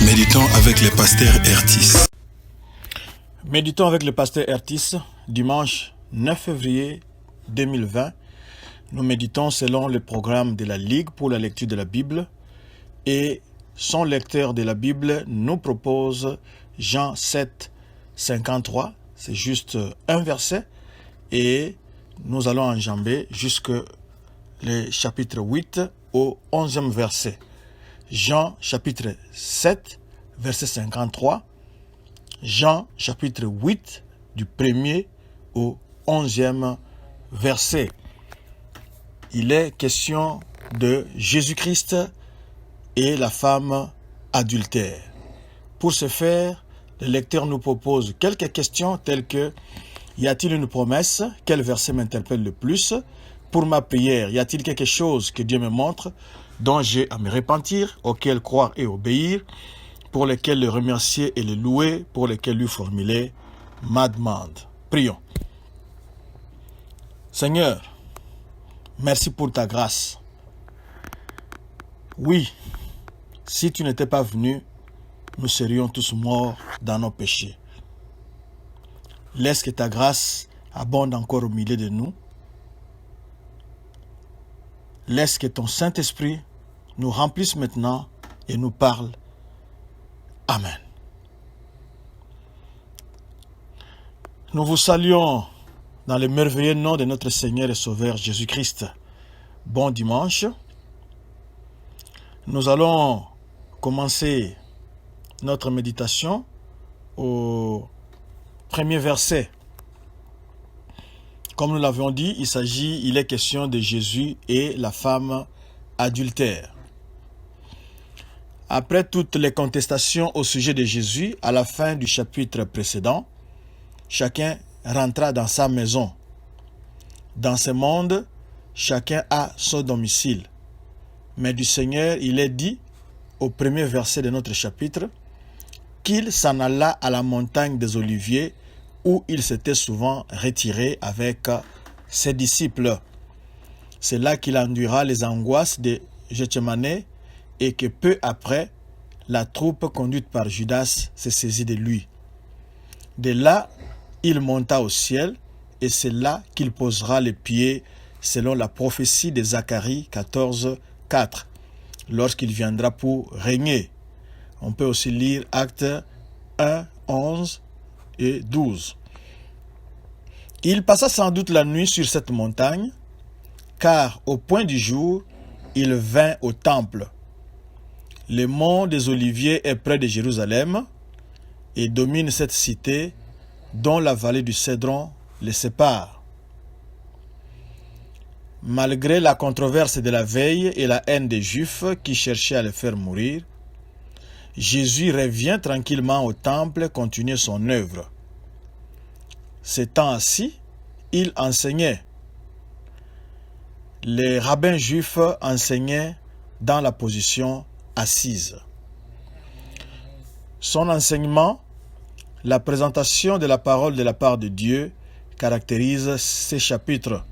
Méditons avec le pasteur Ertis. Méditons avec le pasteur Ertis, dimanche 9 février 2020. Nous méditons selon le programme de la Ligue pour la lecture de la Bible et son lecteur de la Bible nous propose Jean 7, 53. C'est juste un verset et nous allons enjamber jusque le chapitre 8 au 11e verset. Jean chapitre 7, verset 53. Jean chapitre 8, du 1er au 11e verset. Il est question de Jésus-Christ et la femme adultère. Pour ce faire, le lecteur nous propose quelques questions telles que: y a-t-il une promesse? Quel verset m'interpelle le plus? Pour ma prière, y a-t-il quelque chose que Dieu me montre dont j'ai à me repentir, auquel croire et obéir, pour lesquels le remercier et le louer, pour lesquels lui formuler ma demande? Prions. Seigneur, merci pour ta grâce. Oui, si tu n'étais pas venu, nous serions tous morts dans nos péchés. Laisse que ta grâce abonde encore au milieu de nous. Laisse que ton Saint-Esprit nous remplisse maintenant et nous parle. Amen. Nous vous saluons dans le merveilleux nom de notre Seigneur et Sauveur Jésus-Christ. Bon dimanche. Nous allons commencer notre méditation au premier verset. Comme nous l'avions dit, il est question de Jésus et la femme adultère. Après toutes les contestations au sujet de Jésus, à la fin du chapitre précédent, chacun rentra dans sa maison. Dans ce monde, chacun a son domicile. Mais du Seigneur, il est dit, au premier verset de notre chapitre, qu'il s'en alla à la montagne des Oliviers, où il s'était souvent retiré avec ses disciples. C'est là qu'il endura les angoisses de Gethsémane et que peu après, la troupe conduite par Judas se saisit de lui. De là, il monta au ciel et c'est là qu'il posera les pieds selon la prophétie de Zacharie 14, 4, lorsqu'il viendra pour régner. On peut aussi lire Actes 1, 11 et 12. Il passa sans doute la nuit sur cette montagne, car au point du jour, il vint au temple. Le mont des Oliviers est près de Jérusalem et domine cette cité dont la vallée du Cédron les sépare. Malgré la controverse de la veille et la haine des Juifs qui cherchaient à le faire mourir, Jésus revient tranquillement au temple continuer son œuvre. Ce temps-ci, il enseignait. Les rabbins juifs enseignaient dans la position assise. Son enseignement, la présentation de la parole de la part de Dieu, caractérise ces chapitres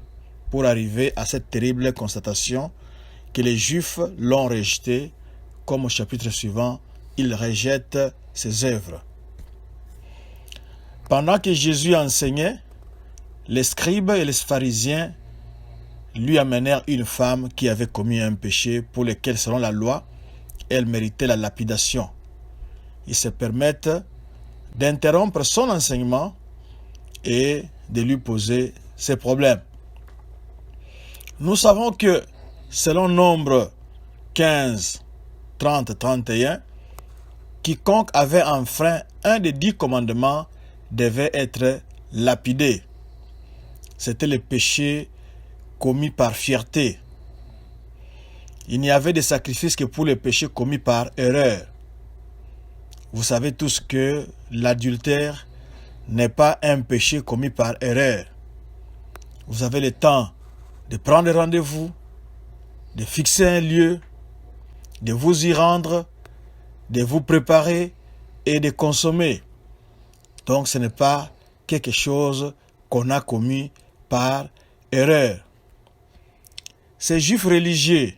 pour arriver à cette terrible constatation que les Juifs l'ont rejeté, comme au chapitre suivant, ils rejettent ses œuvres. Pendant que Jésus enseignait, les scribes et les pharisiens lui amenèrent une femme qui avait commis un péché pour lequel, selon la loi, elle méritait la lapidation. Ils se permettent d'interrompre son enseignement et de lui poser ses problèmes. Nous savons que, selon Nombre 15, 30, 31, quiconque avait enfreint un des 10 commandements devait être lapidé. C'était le péché commis par fierté. Il n'y avait de sacrifice que pour le péché commis par erreur. Vous savez tous que l'adultère n'est pas un péché commis par erreur. Vous avez le temps de prendre rendez-vous, de fixer un lieu, de vous y rendre, de vous préparer et de consommer. Donc ce n'est pas quelque chose qu'on a commis par erreur. Ces Juifs religieux,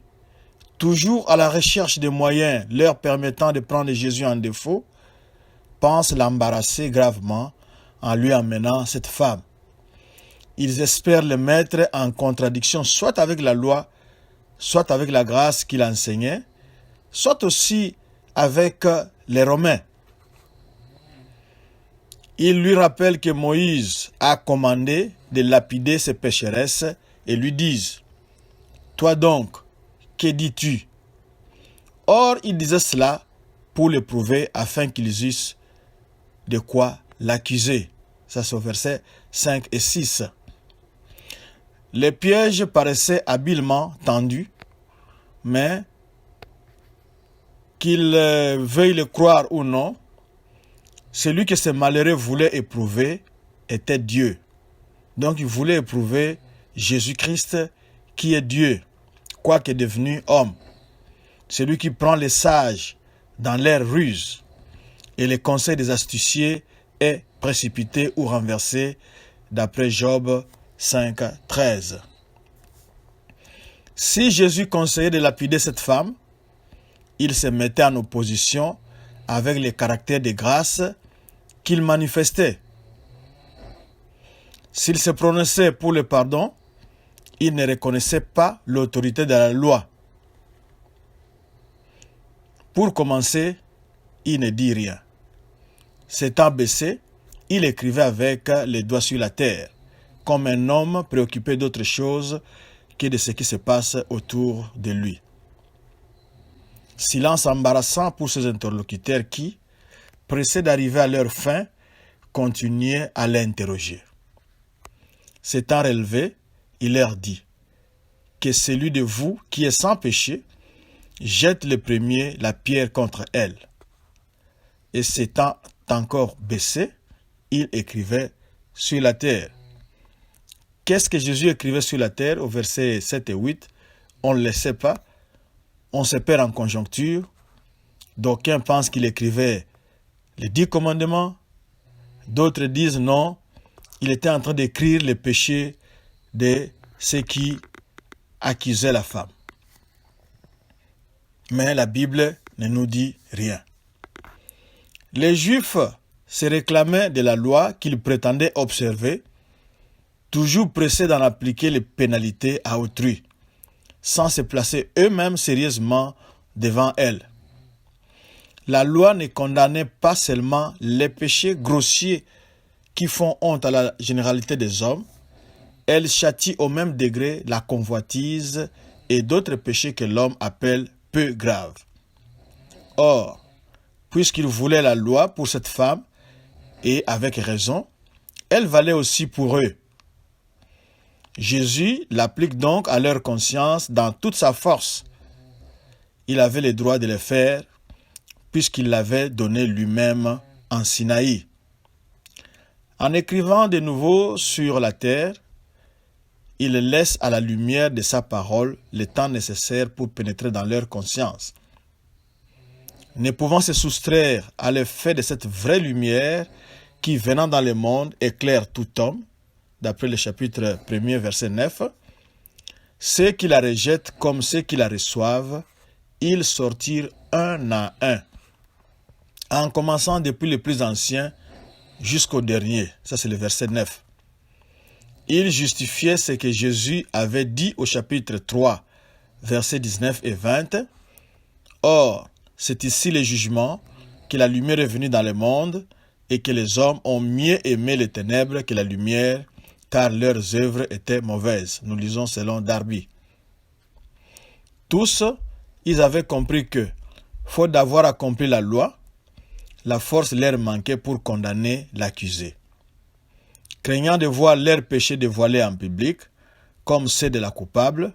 toujours à la recherche de moyens leur permettant de prendre Jésus en défaut, pensent l'embarrasser gravement en lui emmenant cette femme. Ils espèrent le mettre en contradiction soit avec la loi, soit avec la grâce qu'il enseignait, soit aussi avec les Romains. Ils lui rappellent que Moïse a commandé de lapider ces pécheresses et lui disent « Toi donc, que dis-tu » Or, il disait cela pour le prouver afin qu'ils eussent de quoi l'accuser. Ça, c'est au verset 5 et 6. Les pièges paraissaient habilement tendus, mais qu'ils veuillent le croire ou non, celui que ces malheureux voulaient éprouver était Dieu. Donc, il voulait éprouver Jésus-Christ qui est Dieu, quoique devenu homme. Celui qui prend les sages dans leur ruse et les conseils des astucieux est précipité ou renversé, d'après Job 5, 13. Si Jésus conseillait de lapider cette femme, il se mettait en opposition avec les caractères de grâce qu'il manifestait. S'il se prononçait pour le pardon, il ne reconnaissait pas l'autorité de la loi. Pour commencer, il ne dit rien. S'étant baissé, il écrivait avec les doigts sur la terre, comme un homme préoccupé d'autre chose que de ce qui se passe autour de lui. Silence embarrassant pour ses interlocuteurs qui, pressés d'arriver à leur fin, continuaient à l'interroger. S'étant relevé, il leur dit que celui de vous qui est sans péché jette le premier la pierre contre elle. Et s'étant encore baissé, il écrivait sur la terre. Qu'est-ce que Jésus écrivait sur la terre au verset 7 et 8? On ne le sait pas. On se perd en conjoncture. D'aucuns pensent qu'il écrivait les 10 commandements. D'autres disent non. Il était en train d'écrire les péchés de ceux qui accusaient la femme. Mais la Bible ne nous dit rien. Les Juifs se réclamaient de la loi qu'ils prétendaient observer, toujours pressés d'en appliquer les pénalités à autrui, sans se placer eux-mêmes sérieusement devant elle. La loi ne condamnait pas seulement les péchés grossiers qui font honte à la généralité des hommes, elle châtie au même degré la convoitise et d'autres péchés que l'homme appelle peu graves. Or, puisqu'il voulait la loi pour cette femme, et avec raison, elle valait aussi pour eux. Jésus l'applique donc à leur conscience dans toute sa force. Il avait le droit de le faire, puisqu'il l'avait donné lui-même en Sinaï. En écrivant de nouveau sur la terre, il laisse à la lumière de sa parole le temps nécessaire pour pénétrer dans leur conscience. Ne pouvant se soustraire à l'effet de cette vraie lumière qui, venant dans le monde, éclaire tout homme, d'après le chapitre 1er, verset 9, ceux qui la rejettent comme ceux qui la reçoivent, ils sortirent un à un, en commençant depuis le plus ancien jusqu'au dernier. Ça, c'est le verset 9. Il justifiait ce que Jésus avait dit au chapitre 3, versets 19 et 20. Or, c'est ici le jugement, que la lumière est venue dans le monde et que les hommes ont mieux aimé les ténèbres que la lumière, car leurs œuvres étaient mauvaises. Nous lisons selon Darby. Tous, ils avaient compris que, faute d'avoir accompli la loi, la force leur manquait pour condamner l'accusé. Craignant de voir leurs péchés dévoilés en public, comme ceux de la coupable,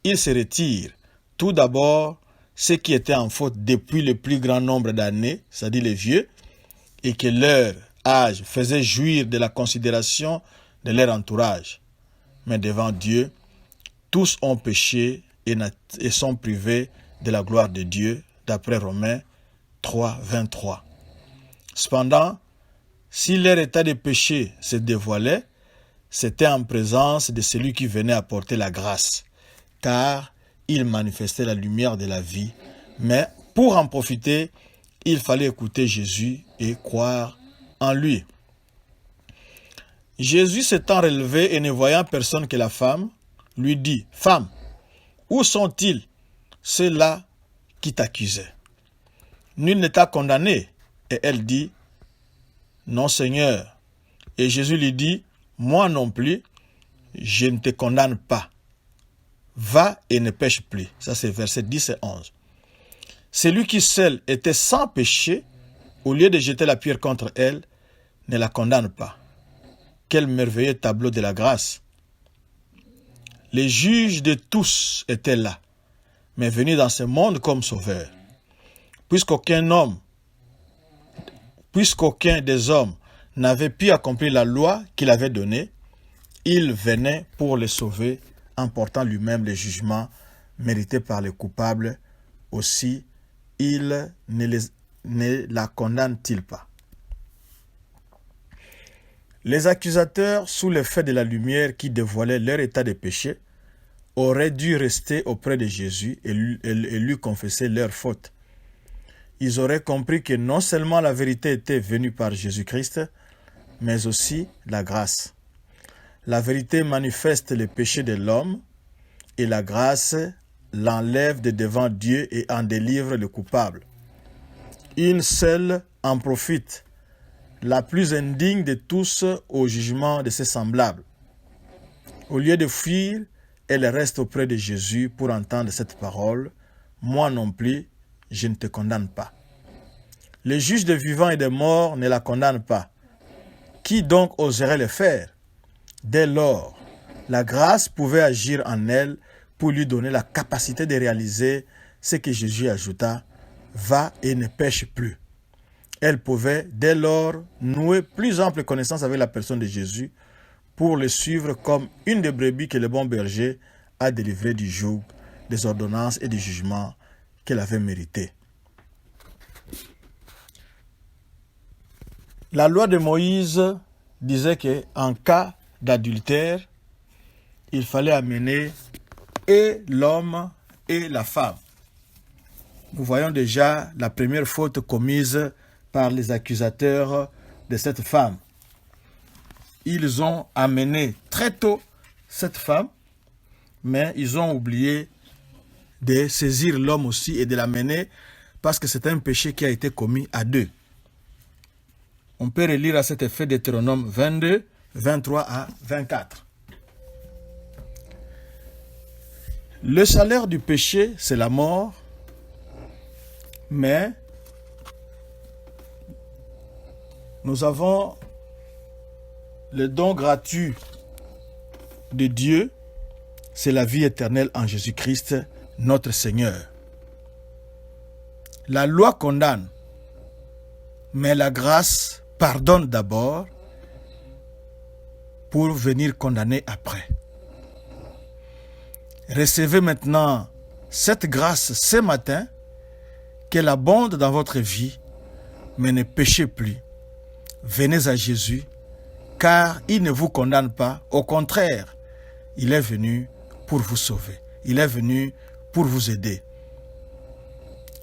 ils se retirent. Tout d'abord, ceux qui étaient en faute depuis le plus grand nombre d'années, c'est-à-dire les vieux, et que leur âge faisait jouir de la considération de leur entourage. Mais devant Dieu, tous ont péché et sont privés de la gloire de Dieu, d'après Romains 3, 23. Cependant, si leur état de péché se dévoilait, c'était en présence de celui qui venait apporter la grâce, car il manifestait la lumière de la vie. Mais pour en profiter, il fallait écouter Jésus et croire en lui. Jésus s'étant relevé et ne voyant personne que la femme, lui dit, « Femme, où sont-ils ceux-là qui t'accusaient? Nul ne t'a condamné. » Et elle dit, « Non, Seigneur. » Et Jésus lui dit, « Moi non plus, je ne te condamne pas. Va et ne pêche plus. » Ça c'est versets 10 et 11. Celui qui seul était sans péché, au lieu de jeter la pierre contre elle, ne la condamne pas. Quel merveilleux tableau de la grâce! Les juges de tous étaient là, mais venus dans ce monde comme sauveurs. Puisqu'aucun des hommes n'avait pu accomplir la loi qu'il avait donnée, il venait pour les sauver en portant lui-même les jugements mérités par les coupables. Aussi, il ne la condamne-t-il pas? Les accusateurs, sous l'effet de la lumière qui dévoilait leur état de péché, auraient dû rester auprès de Jésus et lui confesser leurs fautes. Ils auraient compris que non seulement la vérité était venue par Jésus-Christ, mais aussi la grâce. La vérité manifeste les péchés de l'homme et la grâce l'enlève de devant Dieu et en délivre le coupable. Une seule en profite, la plus indigne de tous au jugement de ses semblables. Au lieu de fuir, elle reste auprès de Jésus pour entendre cette parole. Moi non plus, je ne te condamne pas. Les juges des vivants et des morts ne la condamnent pas. Qui donc oserait le faire? Dès lors, la grâce pouvait agir en elle pour lui donner la capacité de réaliser ce que Jésus ajouta, « Va et ne pêche plus ». Elle pouvait dès lors nouer plus ample connaissance avec la personne de Jésus pour le suivre comme une des brebis que le bon berger a délivré du joug, des ordonnances et du jugement qu'elle avait mérité. La loi de Moïse disait qu'en cas d'adultère, il fallait amener et l'homme et la femme. Nous voyons déjà la première faute commise par les accusateurs de cette femme. Ils ont amené très tôt cette femme, mais ils ont oublié de saisir l'homme aussi et de l'amener parce que c'est un péché qui a été commis à deux. On peut relire à cet effet Deutéronome 22, 23 à 24. Le salaire du péché, c'est la mort, mais nous avons le don gratuit de Dieu, c'est la vie éternelle en Jésus-Christ, notre Seigneur. La loi condamne, mais la grâce pardonne d'abord pour venir condamner après. Recevez maintenant cette grâce ce matin, qu'elle abonde dans votre vie, mais ne péchez plus. Venez à Jésus, car il ne vous condamne pas. Au contraire, il est venu pour vous sauver. Il est venu pour vous aider.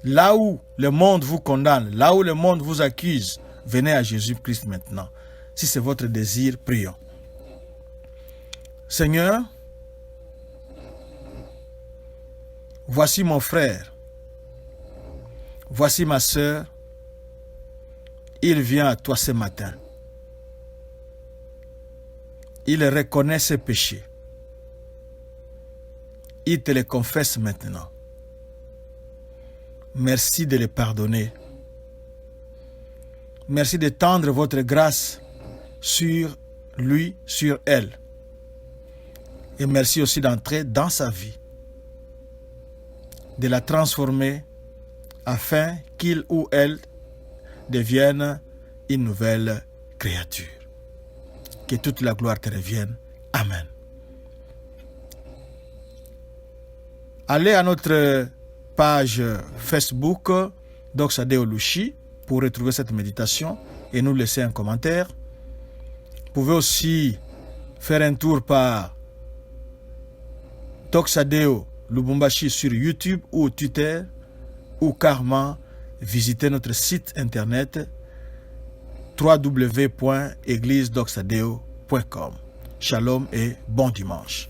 Là où le monde vous condamne, là où le monde vous accuse, venez à Jésus-Christ maintenant. Si c'est votre désir, prions. Seigneur, voici mon frère, voici ma sœur, il vient à toi ce matin. Il reconnaît ses péchés. Il te les confesse maintenant. Merci de les pardonner. Merci d'étendre votre grâce sur lui, sur elle. Et merci aussi d'entrer dans sa vie, de la transformer afin qu'il ou elle devienne une nouvelle créature. Que toute la gloire te revienne. Amen. Allez à notre page Facebook Doxa-Deo Lushi pour retrouver cette méditation et nous laisser un commentaire. Vous pouvez aussi faire un tour par Doxa-Deo Lubumbashi sur YouTube ou Twitter, ou carrément visiter notre site internet www.églisedoxadeo.com. Shalom et bon dimanche.